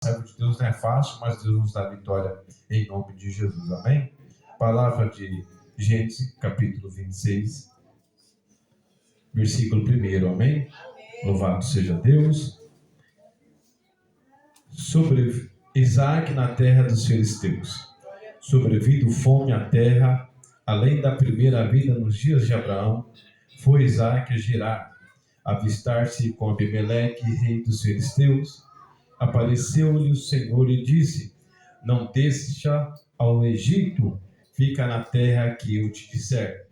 servo de Deus não é fácil, mas Deus nos dá vitória em nome de Jesus, amém? Palavra de Gênesis, capítulo 26, versículo 1, amém? Louvado seja Deus. Sobre Isaac na terra dos filisteus. Sobrevindo fome à terra, além da primeira vida nos dias de Abraão, foi Isaac a Gerar, avistar-se com Abimeleque, rei dos filisteus. Apareceu-lhe o Senhor e disse: não deixa ao Egito, fica na terra que eu te disser.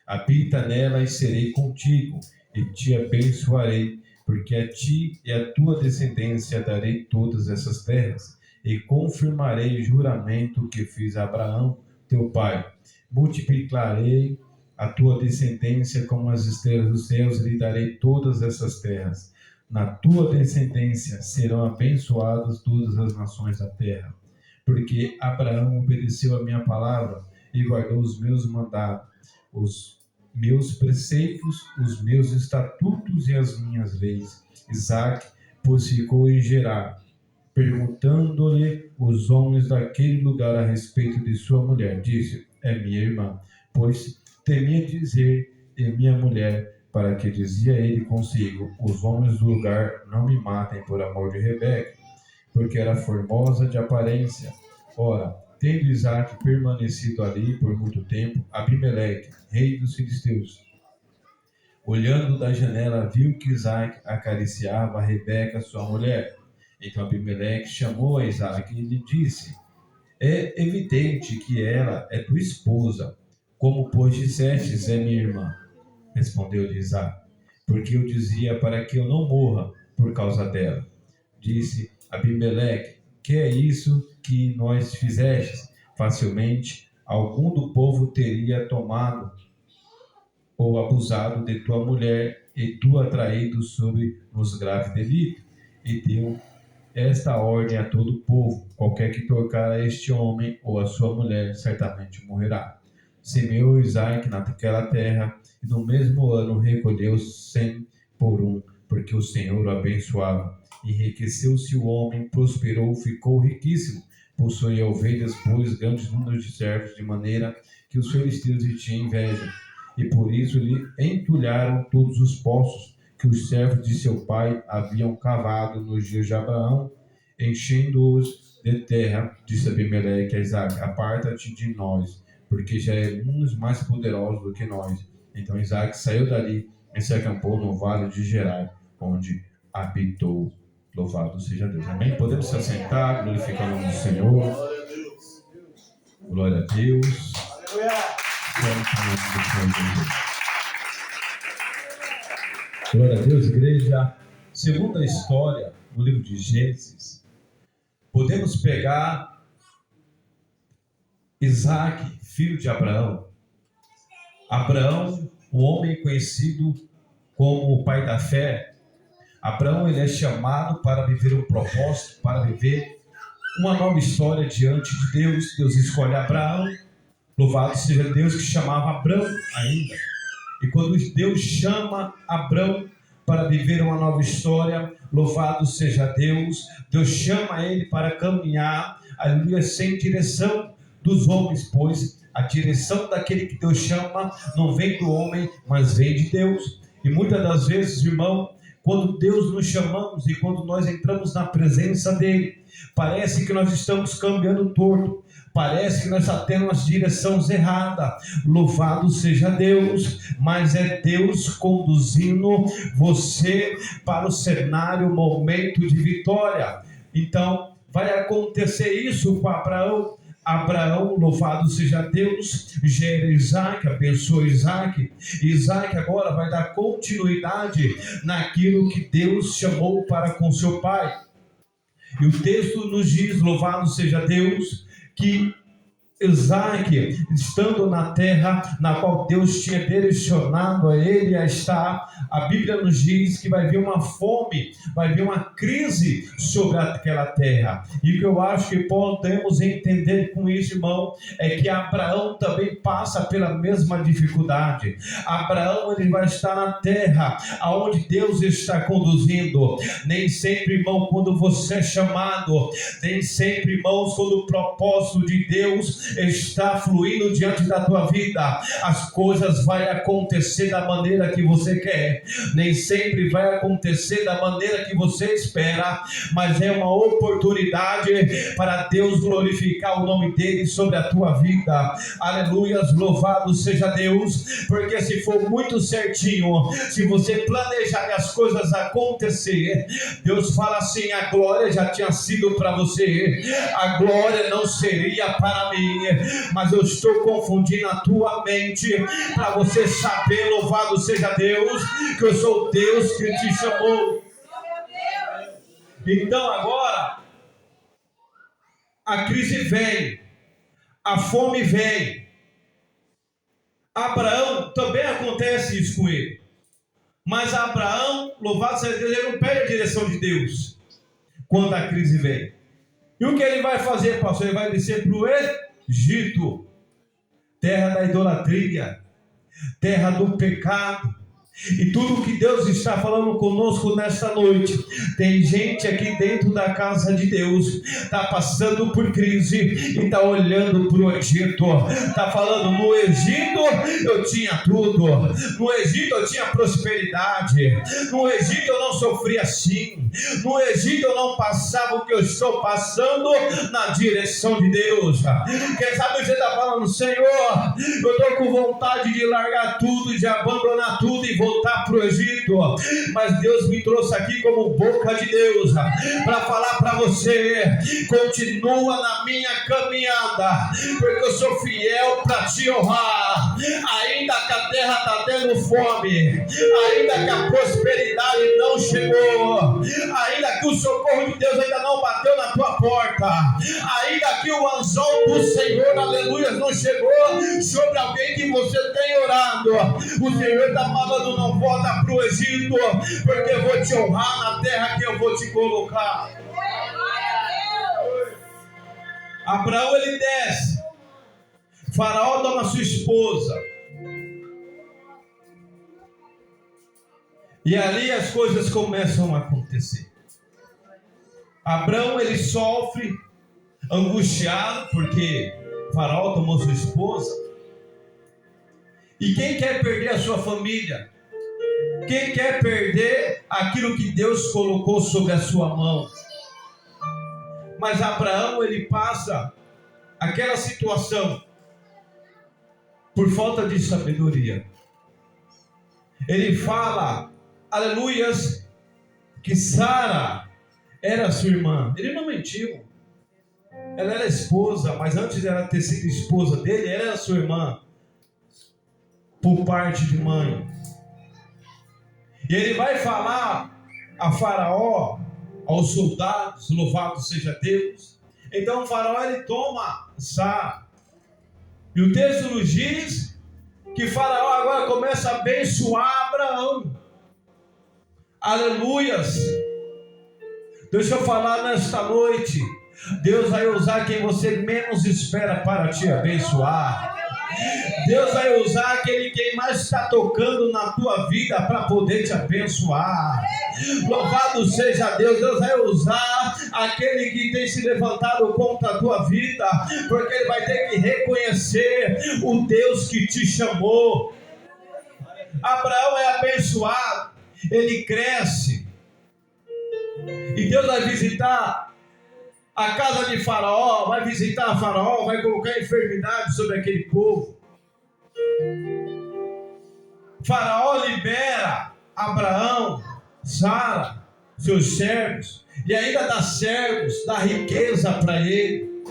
Habita nela e serei contigo, e te abençoarei, porque a ti e à tua descendência darei todas essas terras, e confirmarei o juramento que fiz a Abraão, teu pai. Multiplicarei a tua descendência como as estrelas dos céus, e lhe darei todas essas terras. Na tua descendência serão abençoadas todas as nações da terra, porque Abraão obedeceu a minha palavra e guardou os meus mandatos, os meus preceitos, os meus estatutos e as minhas leis. Isaac, pois, ficou em Gerar, perguntando-lhe os homens daquele lugar a respeito de sua mulher. Disse: é minha irmã, pois temia dizer: é minha mulher. Para que dizia ele consigo: os homens do lugar não me matem por amor de Rebeca, porque era formosa de aparência. Ora, tendo Isaac permanecido ali por muito tempo, Abimeleque, rei dos filisteus, olhando da janela, viu que Isaac acariciava a Rebeca, sua mulher. Então Abimeleque chamou a Isaac e lhe disse: é evidente que ela é tua esposa, como pois dissestes: é minha irmã. Respondeu-lhe Isaac: porque eu dizia para que eu não morra por causa dela. Disse Abimeleque: que é isso que nós fizestes? Facilmente algum do povo teria tomado ou abusado de tua mulher, e tu atraído sobre nos grave delito. E deu esta ordem a todo o povo: qualquer que tocar a este homem ou a sua mulher certamente morrerá. Semeou Isaac naquela terra, e no mesmo ano recolheu 100 por um, porque o Senhor o abençoava. Enriqueceu-se o homem, prosperou, ficou riquíssimo, possuía ovelhas, bois, grandes números de servos, de maneira que os filisteus lhe tinham inveja, e por isso lhe entulharam todos os poços que os servos de seu pai haviam cavado nos dias de Abraão, enchendo-os de terra. Disse Abimeleque a Isaac: aparta-te de nós, porque já éramos mais poderosos do que nós. Então Isaac saiu dali e se acampou no vale de Gerar, onde habitou. Louvado seja Deus. Amém? Podemos se assentar, glorificar o nome do Senhor. Glória a Deus. Glória a Deus, igreja. Segundo a história, no livro de Gênesis, podemos pegar Isaac, filho de Abraão. Abraão, o homem conhecido como o pai da fé. Abraão, ele é chamado para viver um propósito, para viver uma nova história diante de Deus. Deus escolhe Abraão. Louvado seja Deus, que chamava Abrão ainda. E quando Deus chama Abrão para viver uma nova história, louvado seja Deus, Deus chama ele para caminhar, aleluia, sem direção dos homens, pois a direção daquele que Deus chama não vem do homem, mas vem de Deus. E muitas das vezes, irmão, quando Deus nos chamamos e quando nós entramos na presença dele, parece que nós estamos caminhando torto, parece que nós estamos tendo uma direção errada. Louvado seja Deus, mas é Deus conduzindo você para o cenário, momento de vitória. Então vai acontecer isso com Abraão. Abraão, louvado seja Deus, gera Isaac, abençoa Isaac. Isaac agora vai dar continuidade naquilo que Deus chamou para com seu pai. E o texto nos diz, louvado seja Deus, que Isaac, estando na terra na qual Deus tinha direcionado a ele a estar, a Bíblia nos diz que vai vir uma fome, vai vir uma crise sobre aquela terra. E o que eu acho que podemos entender com isso, irmão, é que Abraão também passa pela mesma dificuldade. Abraão, ele vai estar na terra aonde Deus está conduzindo. Nem sempre, irmão, quando você é chamado, nem sempre, irmãos, quando o propósito de Deus está fluindo diante da tua vida, as coisas vão acontecer da maneira que você quer. Nem sempre vai acontecer da maneira que você espera, mas é uma oportunidade para Deus glorificar o nome dele sobre a tua vida. Aleluias, louvado seja Deus, porque se for muito certinho, se você planejar as coisas acontecer, Deus fala assim: a glória já tinha sido para você, a glória não seria para mim, mas eu estou confundindo a tua mente para você saber, louvado seja Deus, que eu sou Deus que te chamou. Então agora a crise vem, a fome vem. Abraão também acontece isso com ele, mas Abraão, louvado seja Deus, ele não perde a direção de Deus quando a crise vem. E o que ele vai fazer, pastor? Ele vai descer para o Egito, terra da idolatria, terra do pecado. E tudo que Deus está falando conosco nesta noite, tem gente aqui dentro da casa de Deus, está passando por crise e está olhando para o Egito, está falando: no Egito eu tinha tudo, no Egito eu tinha prosperidade, no Egito eu não sofria assim, no Egito eu não passava o que eu estou passando na direção de Deus. Quem sabe você está falando: Senhor, eu estou com vontade de largar tudo, de abandonar tudo e voltar para o Egito, mas Deus me trouxe aqui como boca de Deus para falar para você: continua na minha caminhada, porque eu sou fiel para te honrar, ainda que a terra está tendo fome, ainda que a prosperidade não chegou, ainda que o socorro de Deus ainda não bateu na tua porta, ainda que o anzol do Senhor, aleluia, não chegou sobre alguém que você tem orado, o Senhor está falando: não volta para o Egito, porque eu vou te honrar na terra que eu vou te colocar. Abraão, ele desce, Faraó toma sua esposa, e ali as coisas começam a acontecer. Abraão, ele sofre, angustiado, porque Faraó tomou sua esposa. E quem quer perder a sua família? Quem quer perder aquilo que Deus colocou sobre a sua mão? Mas Abraão, ele passa aquela situação por falta de sabedoria. Ele fala, aleluias, que Sara era sua irmã. Ele não mentiu. Ela era esposa, mas antes de ela ter sido esposa dele, ela era sua irmã por parte de mãe. E ele vai falar a Faraó, aos soldados, louvado seja Deus. Então o Faraó, ele toma Sara. E o texto nos diz que Faraó agora começa a abençoar Abraão. Aleluias. Deixa eu falar nesta noite, Deus vai usar quem você menos espera para te abençoar. Deus vai usar aquele quem mais está tocando na tua vida para poder te abençoar. Louvado seja Deus. Deus vai usar aquele que tem se levantado contra a tua vida, porque ele vai ter que reconhecer o Deus que te chamou. Abraão é abençoado, ele cresce, e Deus vai visitar a casa de Faraó, vai visitar Faraó, vai colocar enfermidade sobre aquele povo. Faraó libera Abraão, Sara, seus servos, e ainda dá servos, dá riqueza para ele.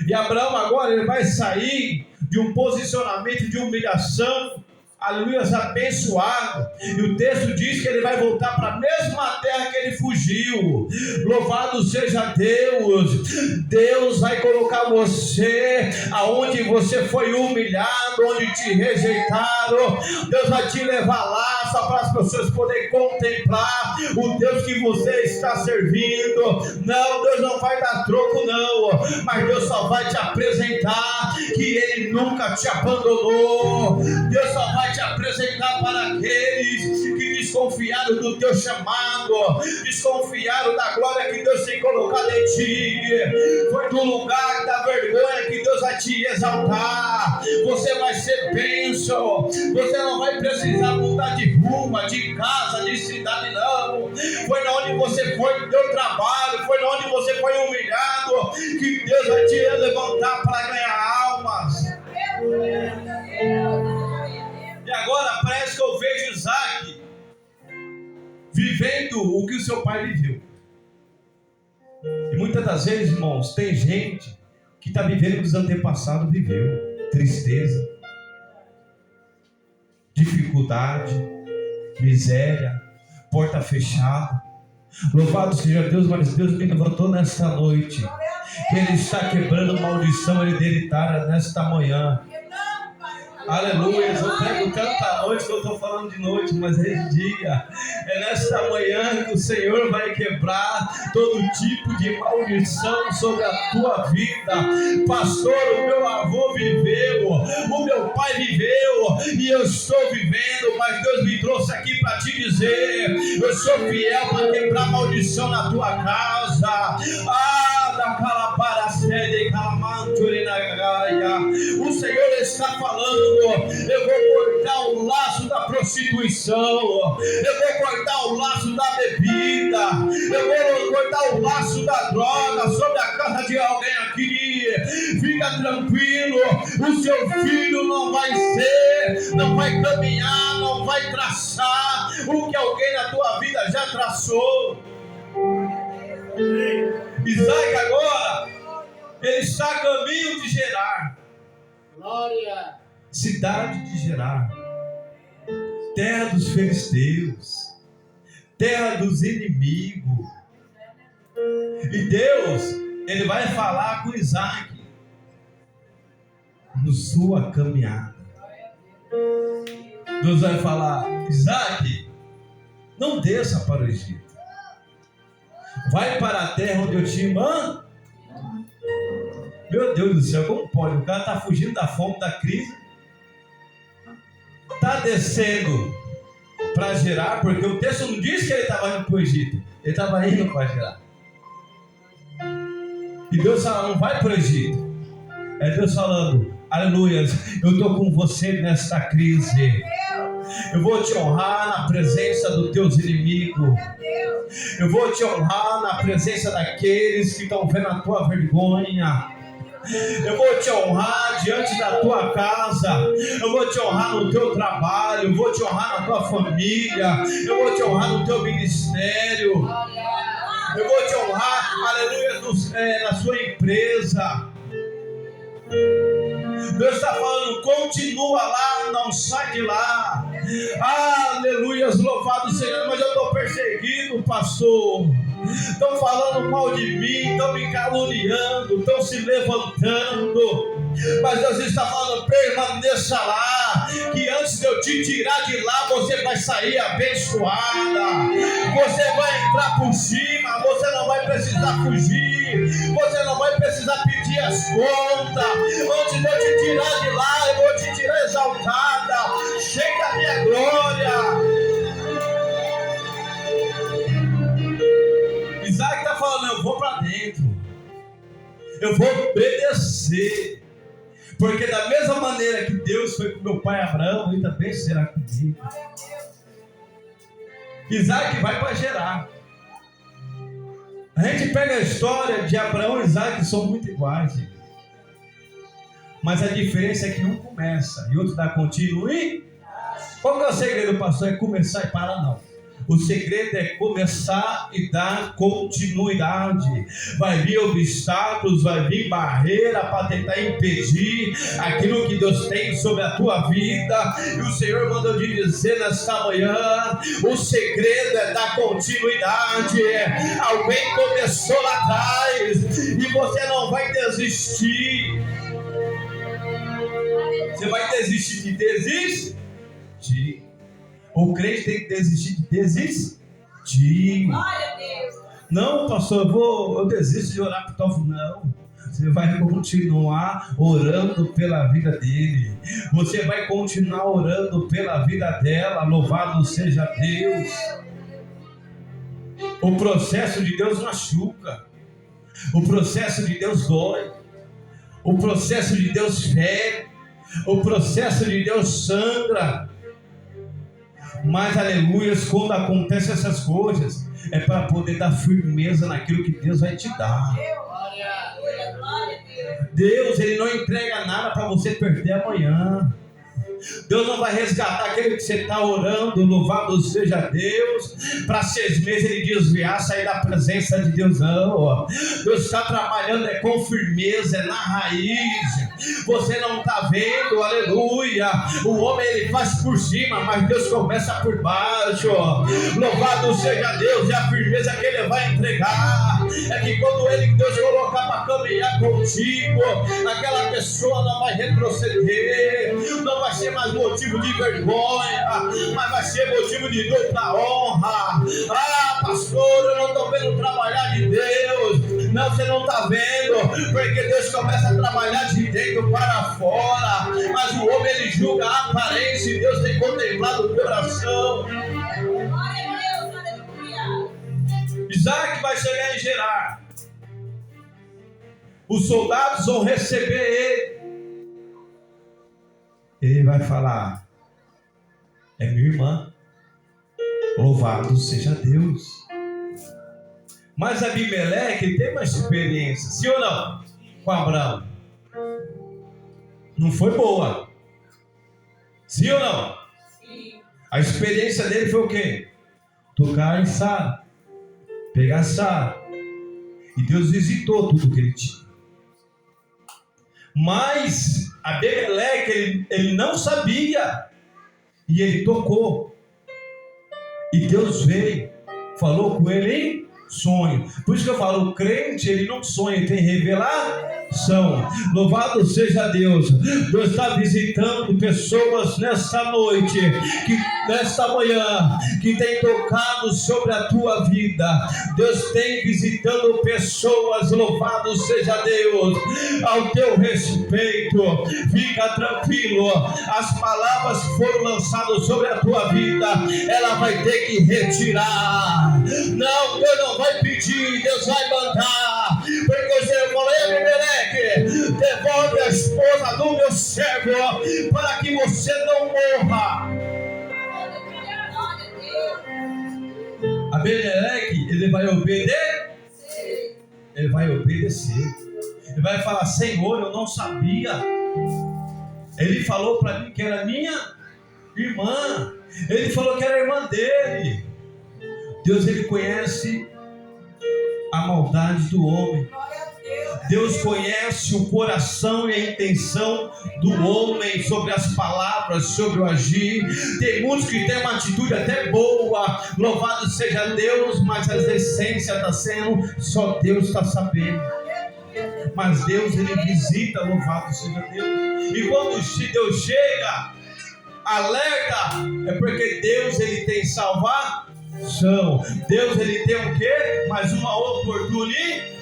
E Abraão agora ele vai sair de um posicionamento de humilhação, aleluia, abençoado. E o texto diz que ele vai voltar para a mesma terra que ele fugiu. Louvado seja Deus. Deus vai colocar você aonde você foi humilhado, onde te rejeitaram. Deus vai te levar lá só para as pessoas poderem contemplar o Deus que você está servindo. Não, Deus não vai dar troco não, mas Deus só vai te apresentar que Ele nunca te abandonou. Deus só vai te apresentar para aqueles que desconfiaram do teu chamado, desconfiaram da glória que Deus tem colocado em ti. Foi do lugar da vergonha que Deus vai te exaltar. Você vai ser bênção. Você não vai precisar mudar de rua, de casa, de cidade, não. Foi onde você foi no teu trabalho, foi onde você foi humilhado, que Deus vai te levantar para ganhar almas. E agora parece que eu vejo Isaac vivendo o que o seu pai viveu. E muitas das vezes, irmãos, tem gente que está vivendo o que os antepassados viveu. Tristeza, dificuldade, miséria, porta fechada. Louvado seja Deus, mas Deus me levantou nesta noite. Ele está quebrando maldição hereditária nesta manhã. Aleluia, eu prego tanta noite que eu estou falando de noite, mas é de dia. É nesta manhã que o Senhor vai quebrar todo tipo de maldição sobre a tua vida. Pastor, o meu avô viveu, o meu pai viveu, e eu estou vivendo, mas Deus me trouxe aqui para te dizer: eu sou fiel para quebrar maldição na tua casa. Da calabara sede calamanturi na gaia. O Senhor está falando: eu vou cortar o laço da prostituição, eu vou cortar o laço da bebida, eu vou cortar o laço da droga sobre a casa de alguém aqui. Fica tranquilo, o seu filho não vai caminhar, não vai traçar o que alguém na tua vida já traçou. Isaac agora, ele está a caminho de Gerar. Glória. Cidade de Gerar, terra dos filisteus, terra dos inimigos. E Deus, Ele vai falar com Isaac na sua caminhada. Deus vai falar: Isaac, não desça para o Egito. Vai para a terra onde eu te mando. Meu Deus do céu, como pode? O cara está fugindo da fome, da crise, está descendo para Gerar, porque o texto não diz que ele estava indo para o Egito, ele estava indo para Gerar. E Deus fala: não vai para o Egito. É Deus falando: aleluia, eu estou com você nesta crise. Eu vou te honrar na presença dos teus inimigos. Eu vou te honrar na presença daqueles que estão vendo a tua vergonha. Eu vou te honrar diante da tua casa. Eu vou te honrar no teu trabalho. Eu vou te honrar na tua família. Eu vou te honrar no teu ministério. Eu vou te honrar, aleluia, na sua empresa. Deus está falando: continua lá, não sai de lá. Aleluias, louvado Senhor. Mas eu estou perseguido, pastor. Estão falando mal de mim, estão me caluniando, estão se levantando. Mas Deus está falando: permaneça lá, que antes de eu te tirar de lá, você vai sair abençoada. Você vai entrar por cima, você não vai precisar fugir, você não vai precisar pedir as contas. Antes de eu te tirar de lá, eu vou te tirar exaltada, cheia da minha glória. Isaac está falando: eu vou para dentro, eu vou obedecer, porque da mesma maneira que Deus foi com meu pai Abraão, Ele também será comigo. Isaac vai para Gerar. A gente pega a história de Abraão e Isaac, que são muito iguais, gente. Mas a diferença é que um começa e outro dá contínuo. E qual que é o segredo, pastor? É começar e parar? Não. O segredo é começar e dar continuidade. Vai vir obstáculos, vai vir barreira para tentar impedir aquilo que Deus tem sobre a tua vida. E o Senhor mandou te dizer nesta manhã: o segredo é dar continuidade. Alguém começou lá atrás e você não vai desistir. Você vai desistir de desistir. O crente tem que desistir de desistir. Glória a Deus. Não, pastor, eu desisto de orar por tal. Não. Você vai continuar orando pela vida dele. Você vai continuar orando pela vida dela. Louvado seja Deus. O processo de Deus machuca. O processo de Deus dói. O processo de Deus fere. O processo de Deus sangra. Mas, aleluias, quando acontecem essas coisas, é para poder dar firmeza naquilo que Deus vai te dar. Deus, Ele não entrega nada para você perder amanhã. Deus não vai resgatar aquele que você está orando, louvado seja Deus, para 6 meses ele desviar, sair da presença de Deus. Não, Deus está trabalhando com firmeza, na raiz. Você não está vendo, aleluia. O homem ele faz por cima, mas Deus começa por baixo. Louvado seja Deus, e a firmeza que ele vai entregar é que quando Deus colocar para caminhar contigo, aquela pessoa não vai retroceder, não vai ser mais motivo de vergonha, mas vai ser motivo de dupla honra. Ah, pastor, eu não estou vendo trabalhar de Deus. Não, você não está vendo, porque Deus começa a trabalhar de dentro para fora, mas o homem ele julga a aparência e Deus tem contemplado o coração. Isaac vai chegar em Gerar. Os soldados vão receber ele. Ele vai falar: é minha irmã. Louvado seja Deus. Mas Abimeleque tem uma experiência, sim ou não? Com Abraão. Não foi boa. Sim ou não? Sim. A experiência dele foi o quê? Tocar em Sara. Pegar Sara. E Deus visitou tudo que ele tinha. Mas Abimeleque, ele não sabia. E ele tocou. E Deus veio. Falou com ele em sonho. Por isso que eu falo, o crente, ele não sonha, ele tem revelação. Louvado seja Deus. Deus está visitando pessoas nesta noite, nesta manhã, que tem tocado sobre a tua vida. Deus tem visitando pessoas, louvado seja Deus, ao teu respeito. Fica tranquilo, as palavras que foram lançadas sobre a tua vida, ela vai ter que retirar. Não, Deus não vai pedir, Deus vai mandar, porque o Senhor falou: Abimeleque, devolve a esposa do meu servo, para que você não morra. Abimeleque, ele vai obedecer. Ele vai obedecer. Ele vai falar: Senhor, eu não sabia. Ele falou para mim que era minha irmã. Ele falou que era irmã dele. Deus, ele conhece a maldade do homem. Deus conhece o coração e a intenção do homem, sobre as palavras, sobre o agir. Tem muitos que têm uma atitude até boa, louvado seja Deus, mas a essência está sendo, só Deus está sabendo. Mas Deus, ele visita, louvado seja Deus. E quando Deus chega, alerta, é porque Deus, ele tem salvação. Deus, ele tem o quê? Mais uma oportunidade.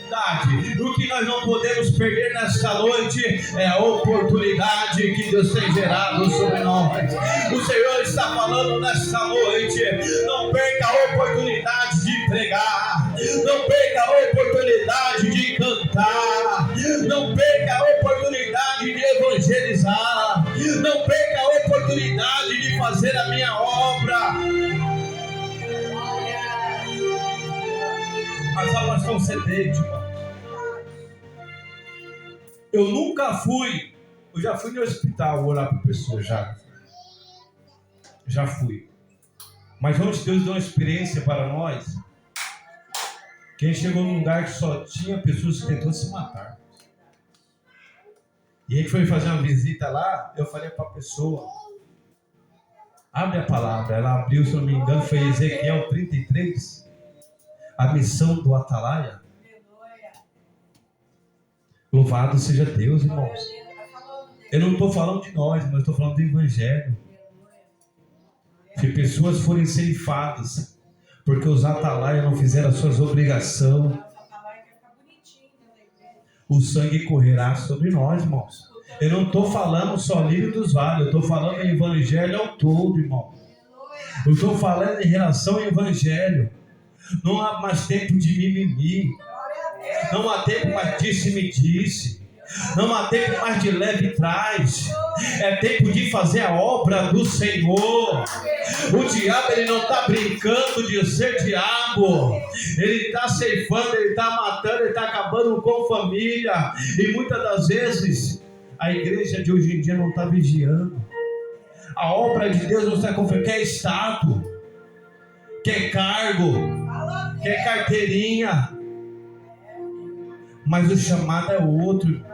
O que nós não podemos perder nesta noite é a oportunidade que Deus tem gerado sobre nós. O Senhor está falando nesta noite: não perca a oportunidade de pregar, não perca a oportunidade de cantar, não perca a oportunidade de evangelizar, não perca a oportunidade de fazer a minha obra. As almas estão sedentes, irmão. Eu nunca fui. Eu já fui no hospital orar por pessoas, já fui. Mas onde Deus deu uma experiência para nós, quem chegou num lugar que só tinha pessoas que tentou se matar. E a gente foi fazer uma visita lá, eu falei para a pessoa, abre a palavra. Ela abriu, se não me engano, foi Ezequiel 33, a missão do Atalaia. Louvado seja Deus, irmãos. Eu não estou falando de nós, mas estou falando do Evangelho. Se pessoas forem ceifadas, porque os Atalaia não fizeram as suas obrigações, o sangue correrá sobre nós, irmãos. Eu não estou falando só Lírio dos Vales, eu estou falando em Evangelho ao todo, irmão. Eu estou falando em relação ao Evangelho. Não há mais tempo de mimimi. Não há tempo mais disse-me-disse. Não há tempo mais de leve e traz. É tempo de fazer a obra do Senhor. O diabo, ele não está brincando de ser diabo. Ele está ceifando, ele está matando, ele está acabando com família. E muitas das vezes a igreja de hoje em dia não está vigiando. A obra de Deus não está confiando. Quer status, quer cargo, quer carteirinha. Mas o chamado é outro.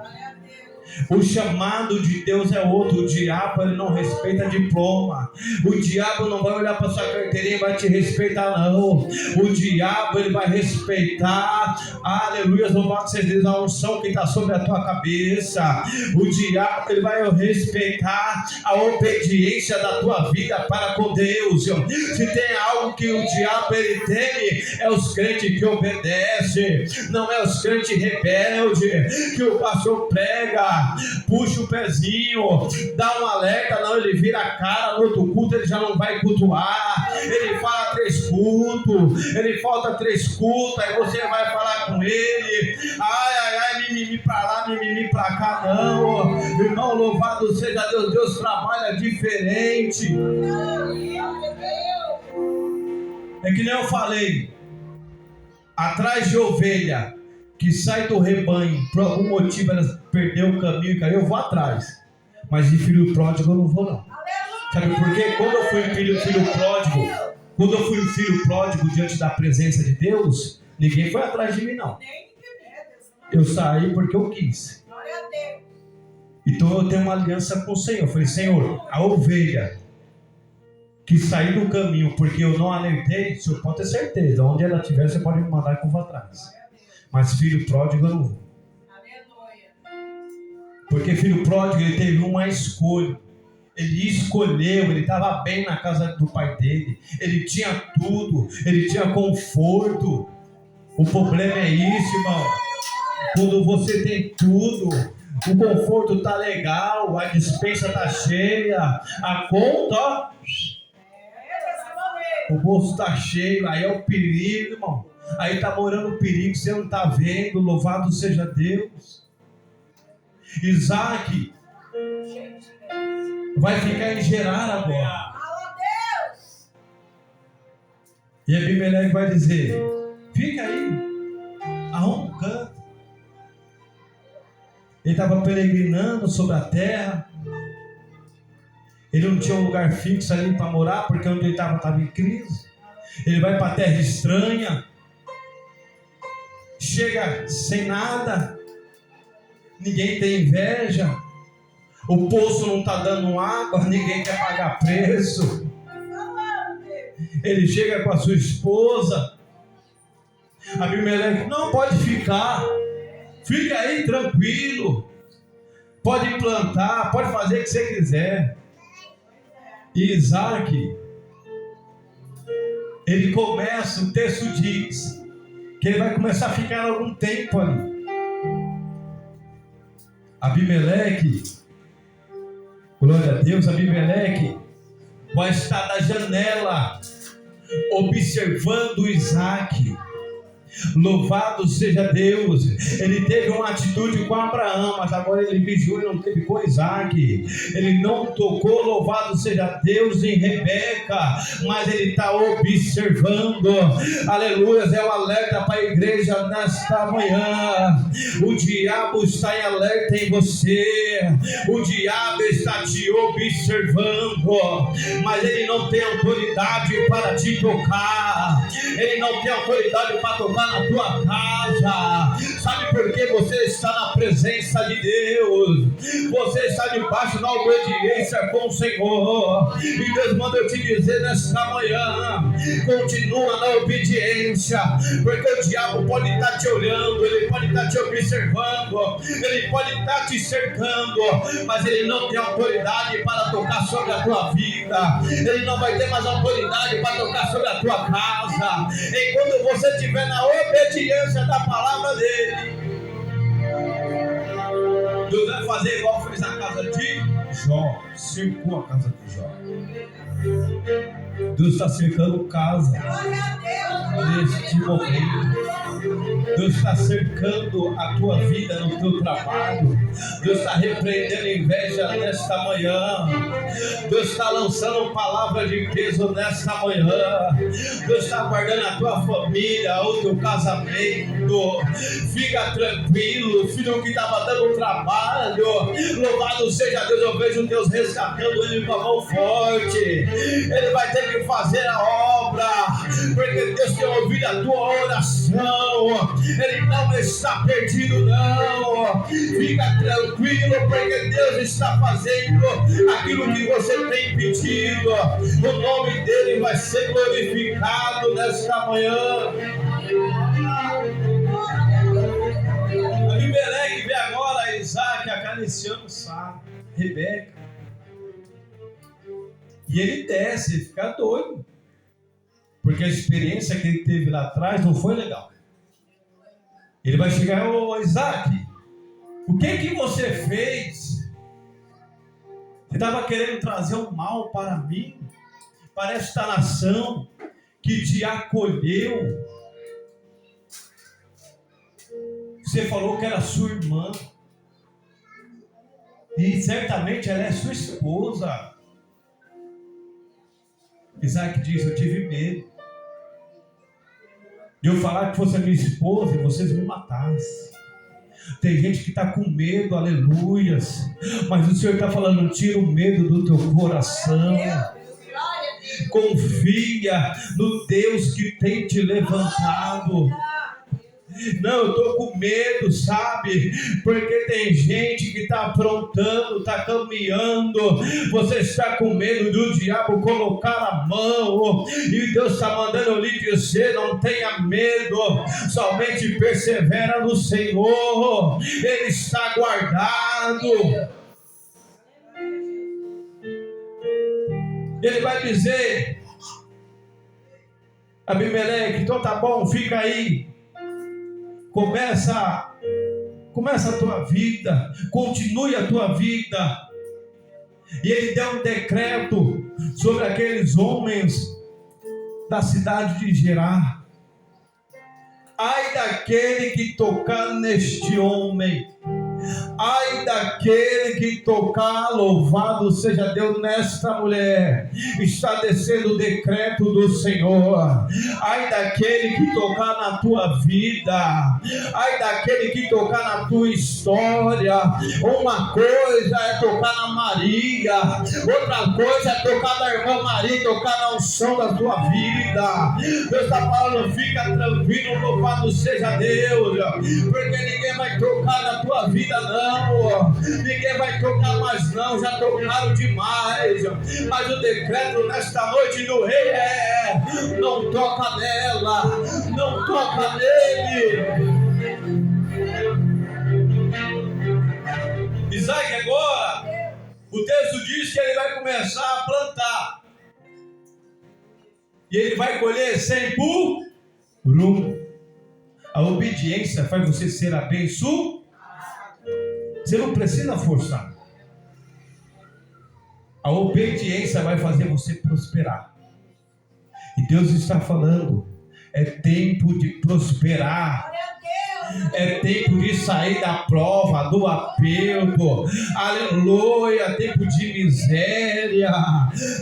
O chamado de Deus é outro. O diabo, ele não respeita diploma. O diabo não vai olhar para sua carteirinha e vai te respeitar, não. O diabo, ele vai respeitar, aleluia, louvado seja Deus, a unção que está sobre a tua cabeça. O diabo, ele vai respeitar a obediência da tua vida para com Deus. Se tem algo que o diabo, ele teme, é os crentes que obedecem. Não é os crentes rebeldes que o pastor prega, puxa o pezinho, dá um alerta, não, ele vira a cara no outro culto, ele já não vai cultuar, ele fala 3 cultos, ele falta 3 cultos, aí você vai falar com ele, mimimi pra lá, mimimi pra cá, não, irmão, louvado seja Deus, Deus trabalha diferente. É que nem eu falei, atrás de ovelha que sai do rebanho, por algum motivo ela perdeu o caminho e caiu, eu vou atrás. Mas de filho pródigo eu não vou, não. Sabe por quê? Quando eu fui filho pródigo diante da presença de Deus, ninguém foi atrás de mim, não. Eu saí porque eu quis. Então eu tenho uma aliança com o Senhor. Eu falei, Senhor, a ovelha que saiu do caminho porque eu não alertei, o Senhor pode ter certeza, onde ela estiver, você pode me mandar que eu vou atrás. Mas filho pródigo eu não vou. Porque filho pródigo, ele teve uma escolha. Ele escolheu, ele estava bem na casa do pai dele. Ele tinha tudo, ele tinha conforto. O problema é isso, irmão. Quando você tem tudo, o conforto está legal, a despensa está cheia, a conta, ó, o bolso está cheio, aí é o perigo, irmão. Aí está morando o perigo, você não está vendo, louvado seja Deus. Isaac vai ficar em Gerar agora. E Abimeleque vai dizer, fica aí, arruma um canto. Ele estava peregrinando sobre a terra. Ele não tinha um lugar fixo ali para morar, porque onde ele estava em crise. Ele vai para a terra estranha. Chega sem nada. Ninguém tem inveja. O poço não está dando água. Ninguém quer pagar preço. Ele chega com a sua esposa. Abimeleque, não, pode ficar. Fica aí tranquilo. Pode plantar, pode fazer o que você quiser. E Isaac, ele começa, o texto diz, que ele vai começar a ficar algum tempo ali. Abimeleque, glória a Deus, Abimeleque vai estar da janela, observando Isaac. Louvado seja Deus. Ele teve uma atitude com Abraão, mas agora ele vigiou e não teve com Isaac. Ele não tocou, louvado seja Deus, em Rebeca, mas ele está observando. Aleluia, é o alerta para a igreja nesta manhã. O diabo está em alerta em você. O diabo está te observando, mas ele não tem autoridade para te tocar. Ele não tem autoridade para tocar na tua casa. Sabe por que você está na presença de Deus? Você está debaixo da obediência com o Senhor. E Deus manda eu te dizer nesta manhã: continua na obediência, porque o diabo pode estar te olhando, ele pode estar te observando, ele pode estar te cercando, mas ele não tem autoridade para tocar sobre a tua vida. Ele não vai ter mais autoridade para tocar sobre a tua casa. Enquanto você estiver na obediência da palavra dele, Deus vai fazer igual fez a casa de Jó, cercou a casa de Jó. Deus está cercando casa neste momento. Deus está cercando a tua vida no teu trabalho. Deus está repreendendo inveja nesta manhã. Deus está lançando palavra de peso nesta manhã. Deus está guardando a tua família, o teu casamento. Fica tranquilo, filho que estava dando trabalho. Louvado seja Deus, eu vejo Deus resgatando ele com a mão forte. Ele vai ter que fazer a obra, porque Deus tem ouvido a tua oração. Ele não está perdido, não. Fica tranquilo, porque Deus está fazendo aquilo que você tem pedido. O nome dele vai ser glorificado nesta manhã. Abimeleque vê agora Isaac acariciando Sara, Rebeca. E ele desce, ele fica doido, porque a experiência que ele teve lá atrás não foi legal. Ele vai chegar: ô Isaac, o que você fez? Você estava querendo trazer um mal para mim, para esta nação que te acolheu. Você falou que era sua irmã, e certamente ela é sua esposa. Isaac diz: eu tive medo de eu falar que fosse a minha esposa e vocês me matassem. Tem gente que está com medo, aleluias, mas o Senhor está falando: tira o medo do teu coração. Confia no Deus que tem te levantado. Não, eu estou com medo, sabe? Porque tem gente que está aprontando, está caminhando. Você está com medo do diabo colocar a mão. E Deus está mandando eu lhe dizer: não tenha medo, somente persevera no Senhor. Ele está guardado. Ele vai dizer: Abimeleque, então tá bom, fica aí. Começa a tua vida, continue a tua vida. E ele deu um decreto sobre aqueles homens da cidade de Gerar: ai daquele que tocar neste homem, ai daquele que tocar, louvado seja Deus, nesta mulher. Está descendo o decreto do Senhor. Ai daquele que tocar na tua vida, ai daquele que tocar na tua história. Uma coisa é tocar na Maria, outra coisa é tocar na irmã Maria, tocar na unção da tua vida. Deus está falando: fica tranquilo, louvado seja Deus, porque ninguém vai tocar na tua vida, não. Ninguém vai tocar mais, não. Já tocaram demais. Mas o decreto nesta noite do rei é: não toca nela, não toca nele. Isaac agora, o texto diz que ele vai começar a plantar, e ele vai colher 100 por um. A obediência faz você ser abençoado. Você não precisa forçar. A obediência vai fazer você prosperar. E Deus está falando É tempo de prosperar. É tempo de sair da prova, do aperto. Aleluia, tempo de miséria.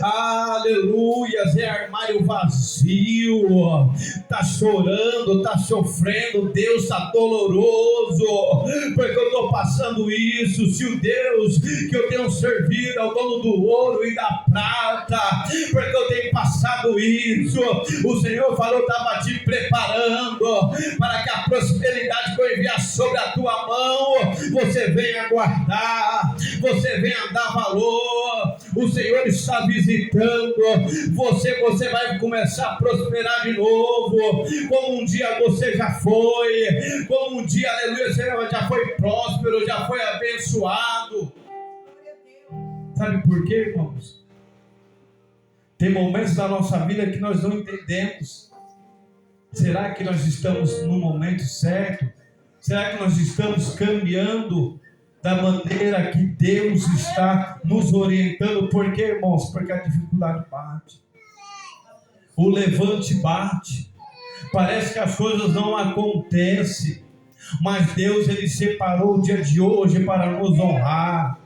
Aleluia, é armário vazio. Está chorando, está sofrendo. Deus está doloroso, porque eu estou passando isso. Se o Deus que eu tenho servido é o dono do ouro e da prata, porque eu tenho passado isso. O Senhor falou, estava te preparando para que a prosperidade que eu enviar sobre a tua mão, você venha guardar, você venha dar valor. O Senhor está visitando você, você vai começar a prosperar de novo, como um dia você já foi, como um dia, aleluia, você já foi próspero, já foi abençoado. Sabe por quê, irmãos? Tem momentos da nossa vida que nós não entendemos. Será que nós estamos no momento certo? Será que nós estamos caminhando da maneira que Deus está nos orientando? Por quê, irmãos? Porque a dificuldade bate. O levante bate. Parece que as coisas não acontecem. Mas Deus, Ele separou o dia de hoje para nos honrar.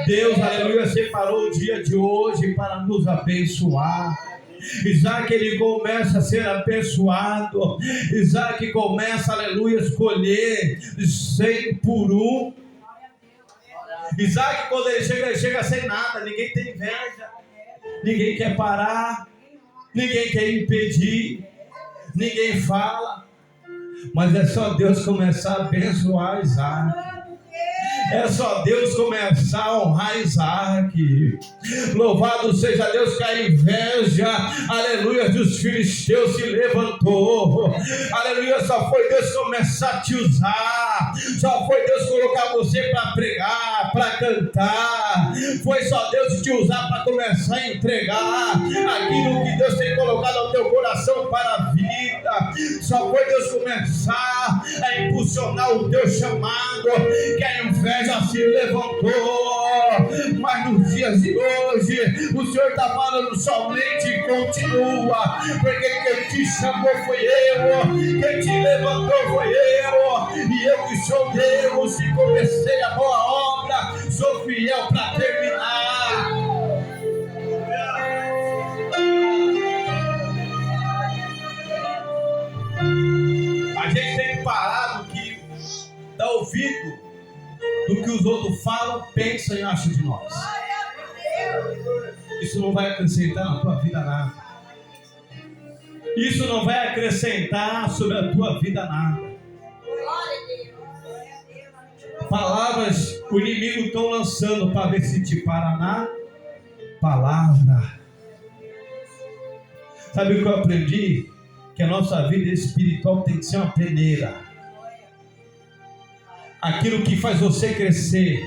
Deus, aleluia, separou o dia de hoje para nos abençoar. Isaac, ele começa a ser abençoado. Isaac começa, aleluia, a escolher 100 por 1. Isaac, quando ele chega sem nada. Ninguém tem inveja, ninguém quer parar, ninguém quer impedir, ninguém fala. Mas é só Deus começar a abençoar Isaac. É só Deus começar a honrar Isaac. Louvado seja Deus, que a inveja, aleluia, dos filisteus se levantou. Aleluia, só foi Deus começar a te usar. Só foi Deus colocar você para pregar, para cantar. Foi só Deus te usar para começar a entregar aquilo que Deus tem colocado ao teu coração para a vida. Só foi Deus começar a impulsionar o teu chamado, que a inveja se levantou. Mas nos dias de hoje o Senhor está falando somente continua, porque quem te chamou foi eu, quem te levantou foi eu, e eu que sou Deus e comecei a boa obra, sou fiel para terminar. A gente tem parado que dá ouvido do que os outros falam, pensam e acham de nós. Isso não vai acrescentar na tua vida nada. Isso não vai acrescentar sobre a tua vida nada. Palavras o inimigo estão lançando para ver se te para na palavra. Sabe o que eu aprendi? Que a nossa vida espiritual tem que ser uma peneira. Aquilo que faz você crescer,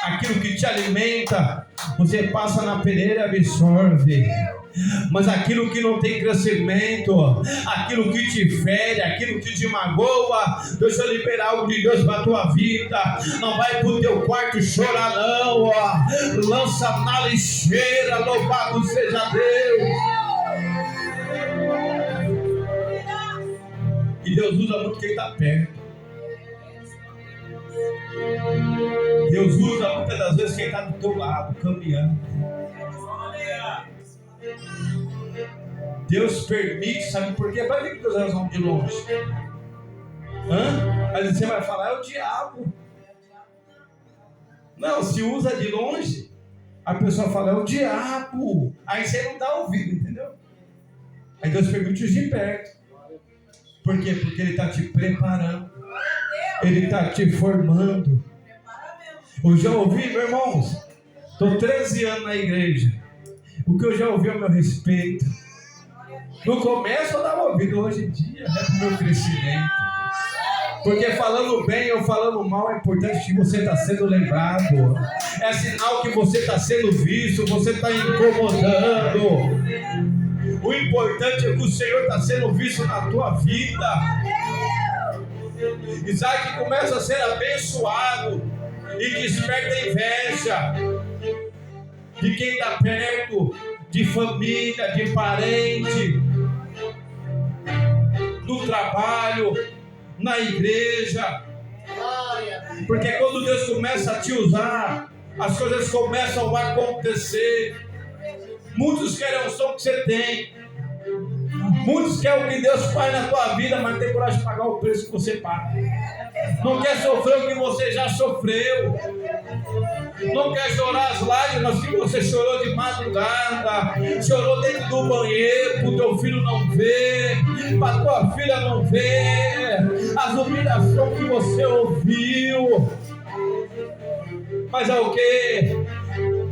aquilo que te alimenta, você passa na peneira e absorve. Mas aquilo que não tem crescimento, aquilo que te fere, aquilo que te magoa, deixa eu liberar algo de Deus para a tua vida. Não vai para o teu quarto chorar não, lança na lixeira, louvado seja Deus. E Deus usa muito quem está perto. Deus usa muitas das vezes quem está do teu lado, caminhando. Deus permite, sabe por quê? Para que Deus usa de longe? Mas você vai falar, é o diabo. Não, se usa de longe, a pessoa fala, é o diabo. Aí você não dá ouvido, entendeu? Aí Deus permite os de perto. Por quê? Porque Ele está te preparando. Ele está te formando. Eu já ouvi, meus irmãos, estou 13 anos na igreja. O que eu já ouvi ao meu respeito. No começo eu dava ouvido, hoje em dia é para o meu crescimento. Porque falando bem ou falando mal, é importante que você está sendo lembrado. É sinal que você está sendo visto, você está incomodando. O importante é que o Senhor está sendo visto na tua vida. Isaac começa a ser abençoado e desperta inveja de quem está perto, de família, de parente. no trabalho, na igreja. Glória. Porque quando Deus começa a te usar, as coisas começam a acontecer. Muitos querem o som que você tem. Muitos querem o que Deus faz na tua vida, mas não tem coragem de pagar o preço que você paga. Não quer sofrer o que você já sofreu. Não quer chorar as lágrimas que você chorou de madrugada. Chorou dentro do banheiro, para o teu filho não ver, para a tua filha não ver. As humilhações que você ouviu. Mas é o que?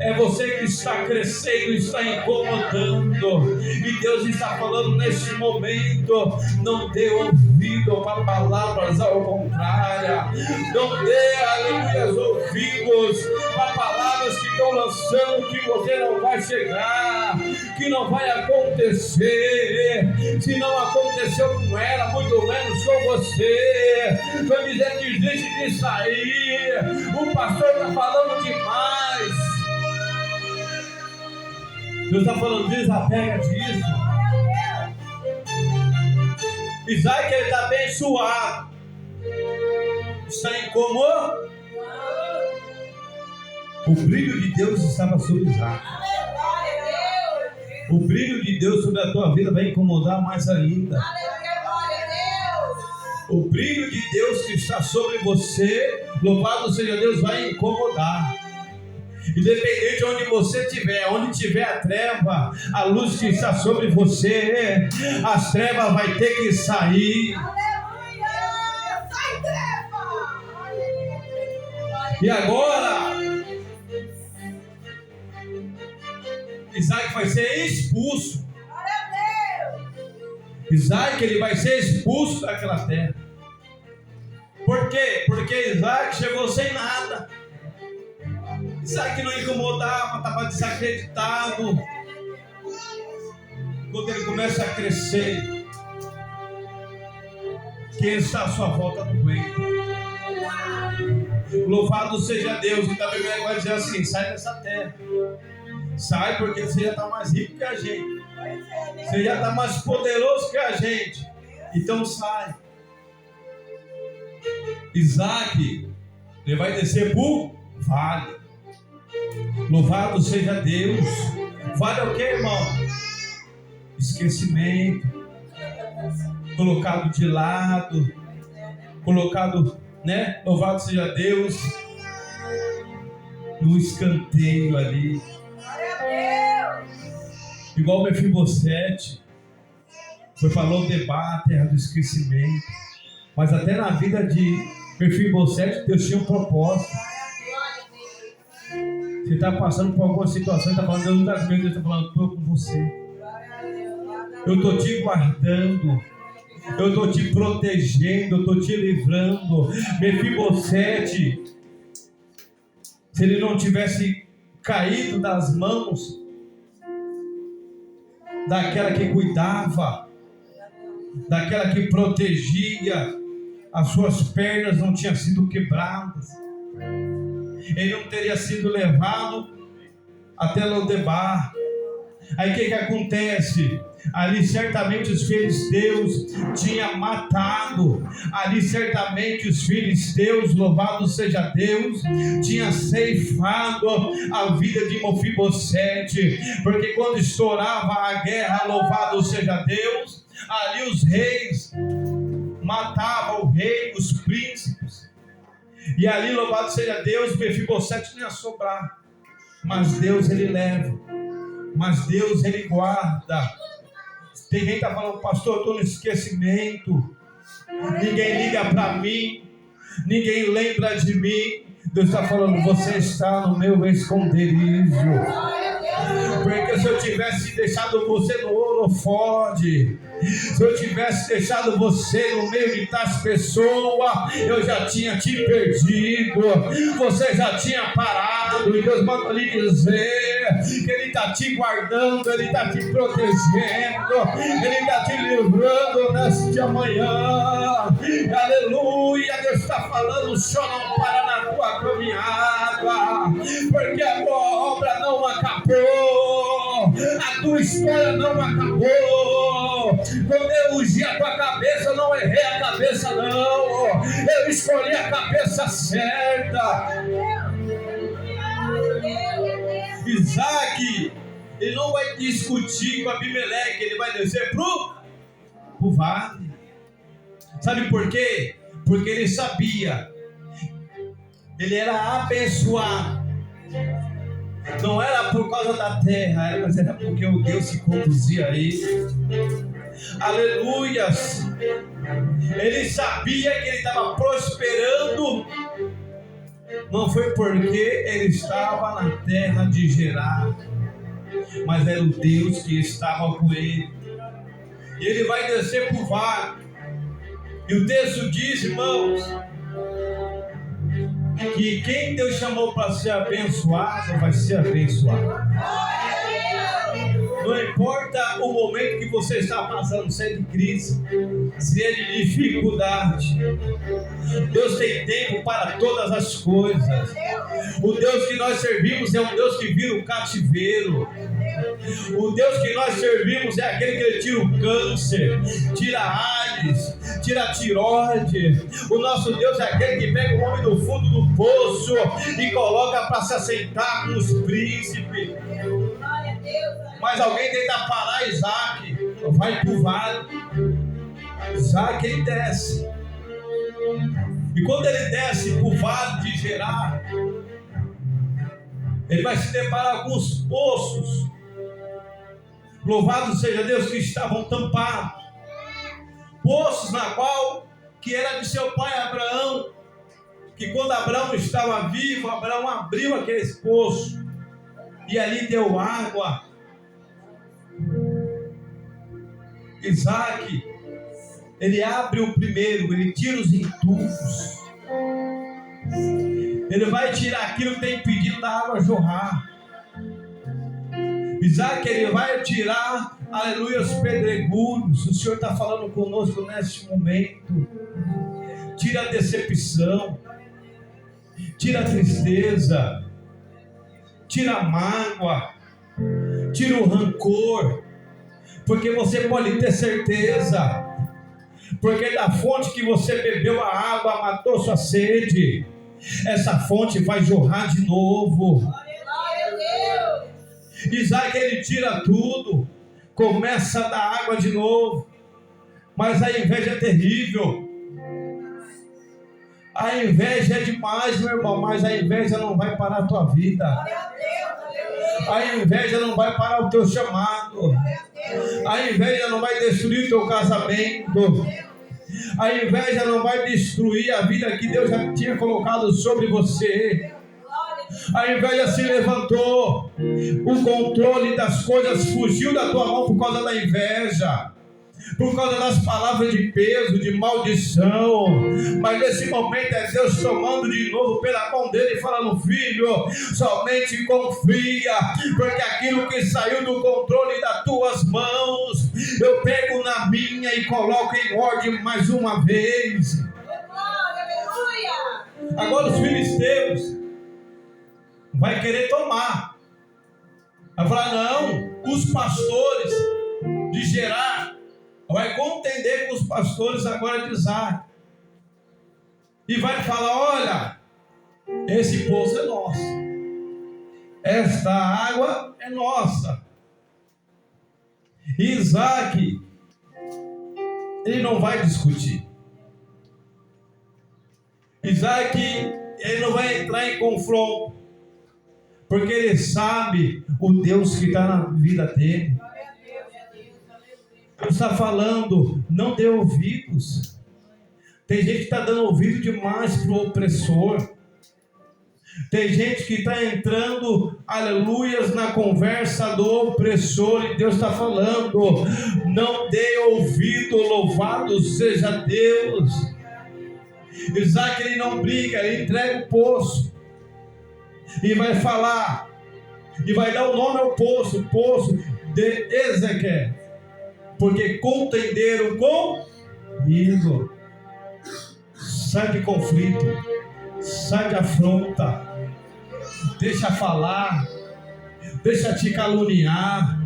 É você que está crescendo, está incomodando. E Deus está falando neste momento: não dê ouvido para palavras ao contrário. Não dê, aleluia, ouvidos para palavras que estão lançando que você não vai chegar, que não vai acontecer. Se não aconteceu com ela, muito menos com você. Vai dizer que deixe de sair. O pastor está falando demais. Deus está falando, desapega disso. Isaac, ele está abençoado. Está incomodado. O brilho de Deus estava sobre Isaac. O brilho de Deus sobre a tua vida vai incomodar mais ainda. O brilho de Deus que está sobre você, louvado seja Deus, vai incomodar. Independente de onde você estiver, onde tiver a treva, a luz que está sobre você, as trevas vai ter que sair. Aleluia! Sai treva! E agora, Isaac vai ser expulso. Isaac, ele vai ser expulso daquela terra. Por quê? Porque Isaac chegou sem nada. Isaac não incomodava, estava desacreditado. Quando ele começa a crescer, quem está à sua volta não aguenta. Louvado seja Deus. E também vai dizer assim: sai dessa terra. Sai, porque você já está mais rico que a gente. Você já está mais poderoso que a gente. Então sai. Isaac, ele vai descer para o vale. Louvado seja Deus. Vale o que, irmão? Esquecimento. Colocado de lado. Colocado, né? Louvado seja Deus. No escanteio ali. Igual Mefibosete. Falou debate, terra do esquecimento. Mas até na vida de Mefibosete, Deus tinha um propósito. Você está passando por alguma situação, está falando, Deus não está comigo, Deus está falando, estou com você. Eu estou te guardando. Eu estou te protegendo, eu estou te livrando. Mefibosete, se ele não tivesse caído das mãos daquela que cuidava, daquela que protegia, as suas pernas não tinham sido quebradas. Ele não teria sido levado até Lodebar. Aí o que acontece? Ali certamente os filisteus tinham matado. Ali certamente os filisteus, louvado seja Deus, tinham ceifado a vida de Mefibosete. Porque quando estourava a guerra, louvado seja Deus, ali os reis matavam o rei, os príncipes. E ali, louvado seja Deus, Mefibosete não ia sobrar. Mas Deus, ele leva. Mas Deus, ele guarda. Tem gente que está falando, pastor, eu estou no esquecimento. Ninguém liga para mim. Ninguém lembra de mim. Deus está falando, você está no meu esconderijo. Porque se eu tivesse deixado você no holofote, se eu tivesse deixado você no meio de tantas pessoas, eu já tinha te perdido, você já tinha parado. E Deus manda lhe dizer que Ele está te guardando, Ele está te protegendo, Ele está te livrando nesta manhã. Aleluia. Deus está falando, o Senhor não para na tua caminhada, porque a tua obra não acabou, a tua história não acabou. Quando eu ungi a tua cabeça, eu não errei a cabeça, não. Eu escolhi a cabeça certa. Isaac, ele não vai discutir com Abimeleque, ele vai descer pro vale. Sabe por quê? Porque ele sabia, ele era abençoado. Não era por causa da terra, mas era porque o Deus que conduzia ele. Aleluias! Ele sabia que ele estava prosperando. Não foi porque ele estava na terra de Gerar, mas era o Deus que estava com ele. E ele vai descer para o vale. E o texto diz, irmãos, que quem Deus chamou para ser abençoado, vai ser abençoado. Não importa o momento que você está passando, se é de crise, se é de dificuldade, Deus tem tempo para todas as coisas. O Deus que nós servimos é um Deus que vira o cativeiro. O Deus que nós servimos é aquele que tira o câncer, tira a AIDS, tira a tiroide. O nosso Deus é aquele que pega o homem do fundo do poço e coloca para se assentar com os príncipes. Mas alguém tenta parar Isaac, vai para o vale. Isaac, ele desce. E quando ele desce para o vale de Gerar, ele vai se deparar com os poços. Louvado seja Deus, que estavam tampados. Poços na qual que era de seu pai Abraão. Que quando Abraão estava vivo, Abraão abriu aqueles poços e ali deu água. Isaac, ele abre o primeiro, ele tira os entulhos. Ele vai tirar aquilo que tem impedido da água jorrar. Isaac, ele vai tirar, aleluia, os pedregulhos. O Senhor está falando conosco neste momento. Tira a decepção, tira a tristeza, tira a mágoa, tira o rancor, porque você pode ter certeza, porque da fonte que você bebeu a água, matou sua sede, essa fonte vai jorrar de novo. Isaac, ele tira tudo, começa a dar água de novo, mas a inveja é terrível. A inveja é demais, meu irmão, mas a inveja não vai parar a tua vida. A inveja não vai parar o teu chamado. A inveja não vai destruir o teu casamento. A inveja não vai destruir a vida que Deus já tinha colocado sobre você. A inveja se levantou, o controle das coisas fugiu da tua mão por causa da inveja, por causa das palavras de peso, de maldição. Mas nesse momento é Deus tomando de novo pela mão dele e falando: filho, somente confia, porque aquilo que saiu do controle das tuas mãos, eu pego na minha e coloco em ordem mais uma vez. Agora os filisteus vai querer tomar, vai falar: não, os pastores de Gerar vai contender com os pastores agora de Isaac e vai falar: olha, esse poço é nosso, esta água é nossa. E Isaac, ele não vai discutir. Isaac, ele não vai entrar em confronto, porque ele sabe o Deus que está na vida dele. Ele está falando: não dê ouvidos. Tem gente que está dando ouvido demais para o opressor. Tem gente que está entrando, aleluias, na conversa do opressor. E Deus está falando: não dê ouvido, louvado seja Deus. Isaac, ele não briga, ele entrega o poço. E vai falar, e vai dar o nome ao poço, poço de Ezequiel, porque contenderam comigo. Sai de conflito, sai de afronta, deixa falar, deixa te caluniar,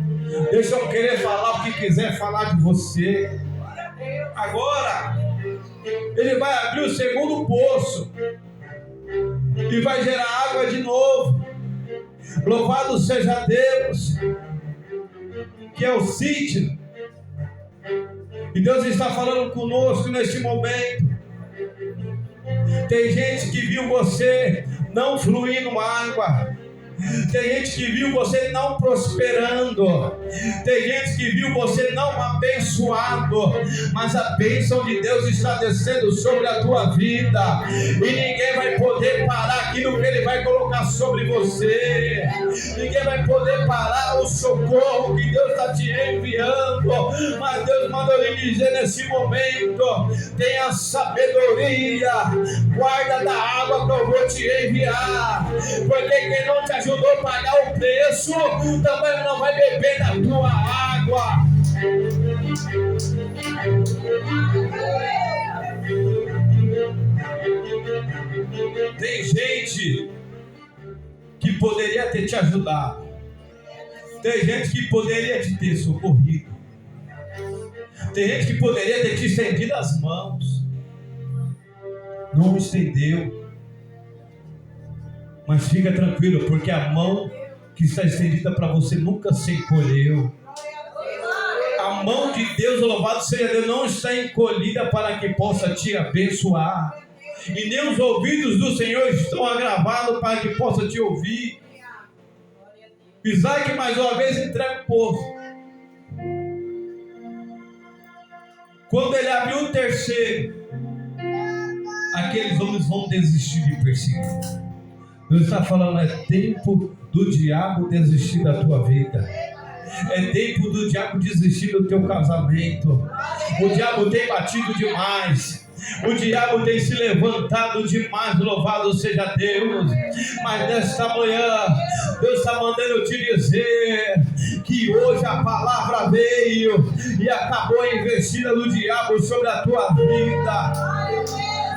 Deixa eu querer falar o que quiser falar de você. Agora, ele vai abrir o segundo poço e vai gerar água de novo. Louvado seja Deus, que é o sítio. E Deus está falando conosco neste momento. Tem gente que viu você não fluindo água. Tem gente que viu você não prosperando. Tem gente que viu você não abençoado. Mas a bênção de Deus está descendo sobre a tua vida. E ninguém vai poder parar aquilo que Ele vai colocar sobre você. Ninguém vai poder parar o socorro que Deus está te enviando. Mas Deus manda lhe dizer nesse momento: tenha sabedoria. Guarda da água que eu vou te enviar. Porque quem não te ajudou a pagar o preço, também não vai beber da tua água. Tem gente que poderia ter te ajudado. Tem gente que poderia te ter socorrido. Tem gente que poderia ter te estendido as mãos. Não estendeu. Mas fica tranquilo, porque a mão que está estendida para você nunca se encolheu. A mão de Deus, louvado seja Deus, não está encolhida para que possa te abençoar. E nem os ouvidos do Senhor estão agravados para que possa te ouvir. Isaac mais uma vez entrega o poço. Quando ele abriu o terceiro, aqueles homens vão desistir de perseguir. Deus está falando: é tempo do diabo desistir da tua vida. É tempo do diabo desistir do teu casamento. O diabo tem batido demais. O diabo tem se levantado demais. Louvado seja Deus. Mas nesta manhã Deus está mandando te dizer que hoje a palavra veio e acabou a investida do diabo sobre a tua vida.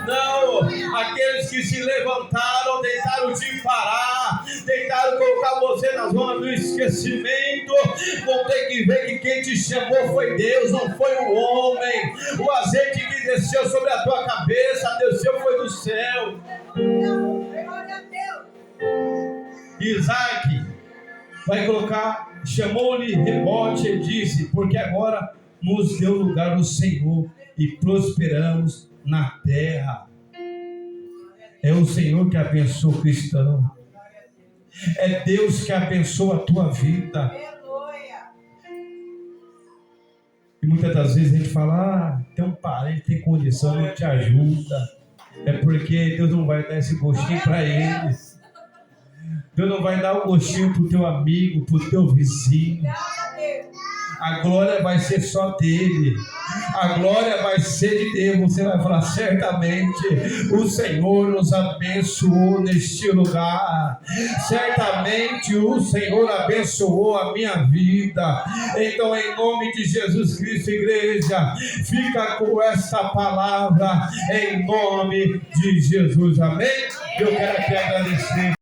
Não, aqueles que se levantaram, tentaram te parar, tentaram colocar você na zona do esquecimento, vão ter que ver que quem te chamou foi Deus, não foi o homem. O azeite que desceu sobre a tua cabeça, desceu foi do céu. Isaac vai colocar, chamou-lhe rebote e disse: porque agora nos deu lugar o Senhor e prosperamos na terra. É o Senhor que abençoa o cristão. É Deus que abençoa a tua vida. E muitas das vezes a gente fala: tem um parente, tem condição, não te ajuda. É porque Deus não vai dar esse gostinho para eles. Deus não vai dar o gostinho para o teu amigo, para o teu vizinho. A glória vai ser só dele. A glória vai ser de Deus. Você vai falar: certamente o Senhor nos abençoou neste lugar. Certamente o Senhor abençoou a minha vida. Então, em nome de Jesus Cristo, igreja, fica com essa palavra em nome de Jesus. Amém? Eu quero aqui agradecer.